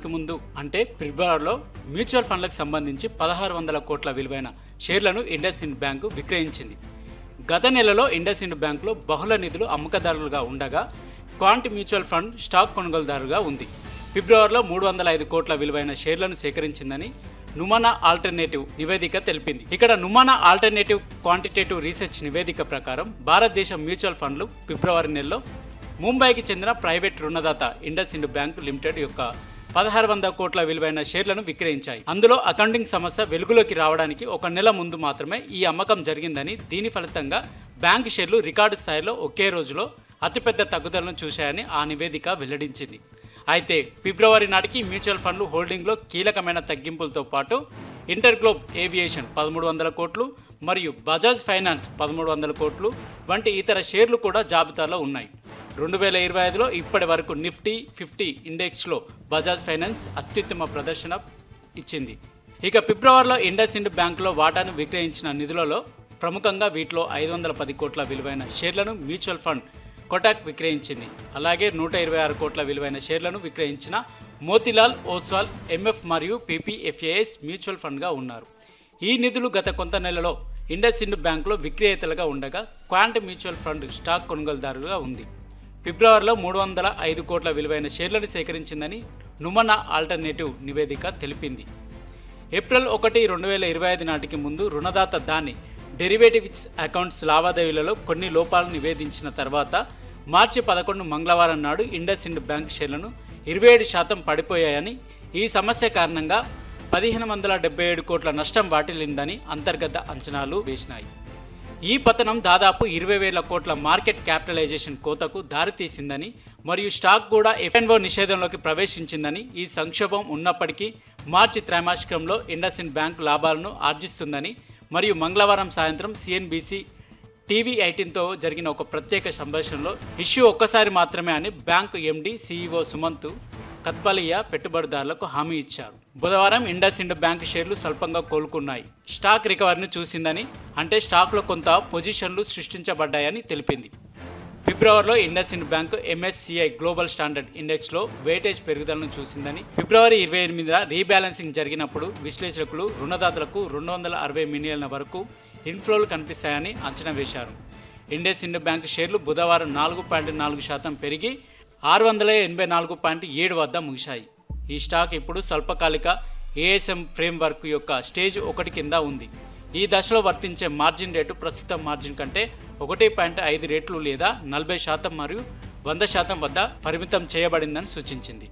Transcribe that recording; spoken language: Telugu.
నాటికి ముందు అంటే ఫిబ్రవరిలో మ్యూచువల్ ఫండ్లకు సంబంధించి 1600 కోట్ల విలువైన షేర్లను ఇండస్ ఇండ్ బ్యాంకు విక్రయించింది. గత నెలలో ఇండస్ ఇండ్ బ్యాంకులో బహుళ నిధులు అమ్మకదారులుగా ఉండగా క్వాంట్ మ్యూచువల్ ఫండ్ స్టాక్ కొనుగోలుదారుగా ఉంది. ఫిబ్రవరిలో 305 కోట్ల విలువైన షేర్లను సేకరించిందని నుమానా ఆల్టర్నేటివ్ నివేదిక తెలిపింది. ఇక్కడ నుమానా ఆల్టర్నేటివ్ క్వాంటిటేటివ్ రీసెర్చ్ నివేదిక ప్రకారం భారతదేశ మ్యూచువల్ ఫండ్లు ఫిబ్రవరి నెలలో ముంబైకి చెందిన ప్రైవేట్ రుణదాత ఇండస్ ఇండ్ బ్యాంక్ లిమిటెడ్ యొక్క 1600 కోట్ల విలువైన షేర్లను విక్రయించాయి. అందులో అకౌంటింగ్ సమస్య వెలుగులోకి రావడానికి ఒక నెల ముందు మాత్రమే ఈ అమ్మకం జరిగిందని, దీని ఫలితంగా బ్యాంక్ షేర్లు రికార్డు స్థాయిలో ఒకే రోజులో అతిపెద్ద తగ్గుదలను చూశాయని ఆ నివేదిక వెల్లడించింది. అయితే ఫిబ్రవరి నాటికి మ్యూచువల్ ఫండ్లు హోల్డింగ్లో కీలకమైన తగ్గింపులతో పాటు ఇంటర్గ్లోబ్ ఏవియేషన్ 1300 కోట్లు మరియు బజాజ్ ఫైనాన్స్ 1300 కోట్లు వంటి ఇతర షేర్లు కూడా జాబితాలో ఉన్నాయి. 2025లో ఇప్పటి వరకు నిఫ్టీ 50 ఇండెక్స్లో బజాజ్ ఫైనాన్స్ అత్యుత్తమ ప్రదర్శన ఇచ్చింది. ఇక ఫిబ్రవరిలో ఇండస్ ఇండ్ బ్యాంకులో వాటాను విక్రయించిన నిధులలో ప్రముఖంగా వీటిలో 510 కోట్ల విలువైన షేర్లను మ్యూచువల్ ఫండ్ కోటాక్ విక్రయించింది. అలాగే 126 కోట్ల విలువైన షేర్లను విక్రయించిన మోతీలాల్ ఓస్వాల్ ఎంఎఫ్ మరియు పీపీఎఫ్ఏఎస్ మ్యూచువల్ ఫండ్గా ఉన్నారు. ఈ నిధులు గత కొంత నెలలో ఇండస్ ఇండ్ బ్యాంకులో విక్రేతలుగా ఉండగా క్వాంట్ మ్యూచువల్ ఫండ్ స్టాక్ కొనుగోలుదారుగా ఉంది. ఫిబ్రవరిలో 305 కోట్ల విలువైన షేర్లను సేకరించిందని నుమానా ఆల్టర్నేటివ్ నివేదిక తెలిపింది. ఏప్రిల్ 1, 2025 నాటికి ముందు రుణదాత దాని డెరివేటివ్స్ అకౌంట్స్ లావాదేవీలలో కొన్ని లోపాలను నివేదించిన తర్వాత మార్చి 11 మంగళవారం నాడు ఇండస్ ఇండ్ బ్యాంక్ షేర్లను 27% పడిపోయాయని, ఈ సమస్య కారణంగా 1577 కోట్ల నష్టం వాటిల్లిందని అంతర్గత అంచనాలు వేసినాయి. ఈ పతనం దాదాపు 20,000 కోట్ల మార్కెట్ క్యాపిటలైజేషన్ కోతకు దారితీసిందని మరియు స్టాక్ కూడా ఎఫ్ఎన్ఓ నిషేధంలోకి ప్రవేశించిందని, ఈ సంక్షోభం ఉన్నప్పటికీ మార్చి త్రైమాసికంలో ఇండస్ ఇండ్ బ్యాంక్ లాభాలను ఆర్జిస్తుందని మరియు మంగళవారం సాయంత్రం సిఎన్బిసి టీవీ 18తో జరిగిన ఒక ప్రత్యేక సంభాషణలో ఇష్యూ ఒక్కసారి మాత్రమే అని బ్యాంకు ఎండి సిఇఓ సుమంత్ కత్పాలియా పెట్టుబడిదారులకు హామీ ఇచ్చారు. బుధవారం ఇండస్ ఇండ్ బ్యాంక్ షేర్లు స్వల్పంగా కోలుకున్నాయి. స్టాక్ రికవరీని చూసిందని, అంటే స్టాక్లో కొంత పొజిషన్లు సృష్టించబడ్డాయని తెలిపింది. ఫిబ్రవరిలో IndusInd bank MSCI global standard ఇండెక్స్లో వెయిటేజ్ పెరుగుదలను చూసిందని, ఫిబ్రవరి 28న రీబ్యాలెన్సింగ్ జరిగినప్పుడు విశ్లేషకులు రుణదాతలకు 260 మిలియన్ల వరకు ఇన్ఫ్లోలు కనిపిస్తాయని అంచనా వేశారు. ఇండస్ ఇండ్ బ్యాంక్ షేర్లు బుధవారం 4.4% పెరిగి 684.7 వద్ద ముగిశాయి. ఈ స్టాక్ ఇప్పుడు స్వల్పకాలిక ఏఎస్ఎం ఫ్రేమ్వర్క్ యొక్క స్టేజ్ 1 కింద ఉంది. ఈ దశలో వర్తించే మార్జిన్ రేటు ప్రస్తుత మార్జిన్ కంటే 1.5 రెట్లు లేదా 40% మరియు 100% వద్ద పరిమితం చేయబడిందని సూచించింది.